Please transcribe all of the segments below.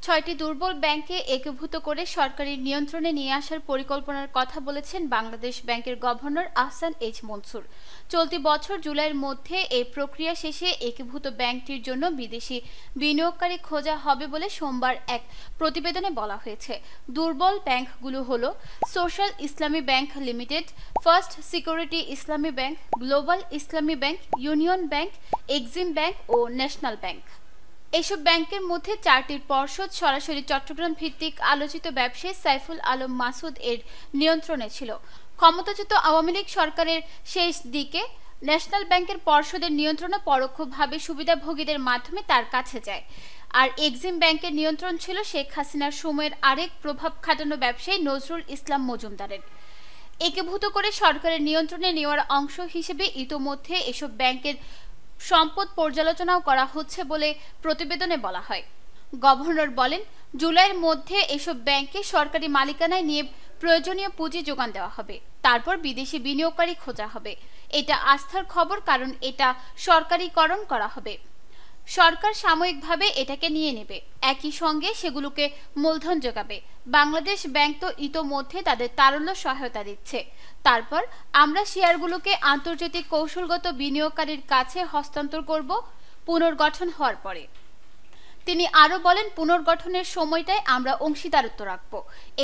ছয়টি দুর্বল ব্যাংককে একীভূত করে সরকারি নিয়ন্ত্রণে নিয়ে আসার পরিকল্পনার কথা বলেছেন বাংলাদেশ ব্যাংকের গভর্নর আহসান এইচ মনসুর। চলতি বছর জুলাইয়ের মধ্যে এই প্রক্রিয়া শেষে একীভূত ব্যাংকটির জন্য বিদেশি বিনিয়োগকারী খোঁজা হবে বলে সোমবার এক প্রতিবেদনে বলা হয়েছে। দুর্বল ব্যাংকগুলো হলো social Islami bank limited, first security Islami bank, global Islami bank, union bank, Exim bank ও ন্যাশনাল ব্যাংক। এসব ব্যাংকের মধ্যে চারটির পর্ষদ সরাসরি চট্টগ্রাম ভিত্তিক আলোচিত ব্যবসায়ী সাইফুল আলম মাসুদ এর নিয়ন্ত্রণে ছিল। ক্ষমতাচ্যুত আওয়ামী লীগ সরকারের শেষ দিকে ন্যাশনাল ব্যাংকের পর্ষদের নিয়ন্ত্রণে পরোক্ষভাবে সুবিধাভোগীদের মাধ্যমে তার কাছে যায়। আর এক্সিম ব্যাংকের নিয়ন্ত্রণ ছিল শেখ হাসিনার সময়ের আরেক প্রভাব খাটানো ব্যবসায়ী নজরুল ইসলাম মজুমদারের। একীভূত করে সরকারের নিয়ন্ত্রণে নেওয়ার অংশ হিসেবে ইতোমধ্যে এসব ব্যাংকের সম্পদ পর্যালোচনাও করা হচ্ছে বলে প্রতিবেদনে বলা হয়। গভর্নর বলেন, জুলাইয়ের মধ্যে এসব ব্যাংকে সরকারি মালিকানায় নিয়ে প্রয়োজনীয় পুঁজি যোগান দেওয়া হবে, তারপর বিদেশি বিনিয়োগকারী খোঁজা হবে। এটা আস্থার খবর, কারণ এটা সরকারিকরণ করা হবে। সরকার সাময়িকভাবে এটাকে নিয়ে নেবে, একই সঙ্গে সেগুলোকে মূলধন যোগাবে। বাংলাদেশ ব্যাংক তো ইতোমধ্যে তাদের তারল্য সহায়তা দিচ্ছে। তারপর আমরা শেয়ারগুলোকে আন্তর্জাতিক কৌশলগত বিনিয়োগকারীর কাছে হস্তান্তর করব পুনর্গঠন হওয়ার পরে। তিনি আরও বলেন, পুনর্গঠনের সময়টায় আমরা অংশীদারত্ব রাখব।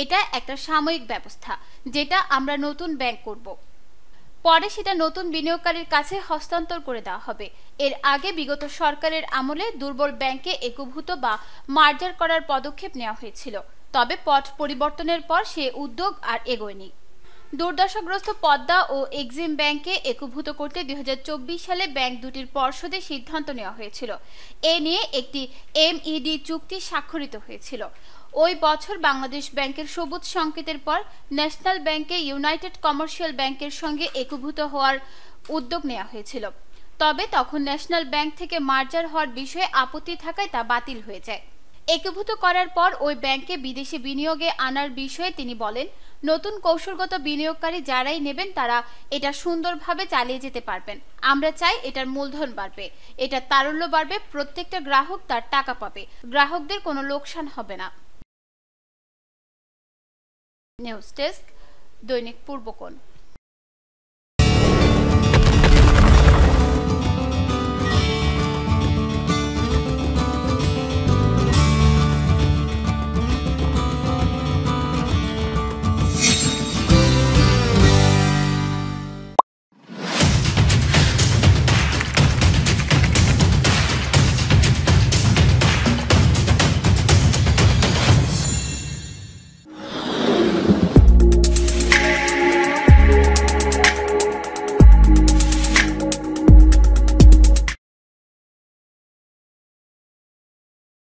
এটা একটা সাময়িক ব্যবস্থা, যেটা আমরা নতুন ব্যাংক করব। পরে সেটা নতুন বিনিয়োগকারীর কাছে হস্তান্তর করে দেওয়া হবে। এর আগে বিগত সরকারের আমলে দুর্বল ব্যাংকে একীভূত বা মার্জার করার পদক্ষেপ নেওয়া হয়েছিল, তবে পট পরিবর্তনের পর সে উদ্যোগ আর এগোয়নি। দুর্দশাগ্রস্ত পদ্মা ও এক্সিম ব্যাংকে একীভূত করতে 2024 সালে ব্যাংক দুটির পর্ষদে সিদ্ধান্ত নেওয়া হয়েছিল। এ নিয়ে একটি এমইডি চুক্তি স্বাক্ষরিত হয়েছিল। ওই বছর বাংলাদেশ ব্যাংকের সবুজ সংকেতের পর ন্যাশনাল ব্যাংকে ইউনাইটেড কমার্শিয়াল ব্যাংকের সঙ্গে একীভূত হওয়ার উদ্যোগ নেওয়া হয়েছিল, তবে তখন ন্যাশনাল ব্যাংক থেকে মার্জার হওয়ার বিষয়ে আপত্তি থাকায় তা বাতিল হয়ে যায়। একীভূত করার পর ওই ব্যাংকে বিদেশি বিনিয়োগে আনার বিষয়ে তিনি বলেন, নতুন কৌশলগত বিনিয়োগকারী যারাই নেবেন তারা এটা সুন্দরভাবে চালিয়ে যেতে পারবেন। আমরা চাই এটার মূলধন বাড়বে, এটার তারল্য বাড়বে, প্রত্যেকটা গ্রাহক তার টাকা পাবে, গ্রাহকদের কোনো লোকসান হবে না। নিউজ ডেস্ক, দৈনিক পূর্বকোণ।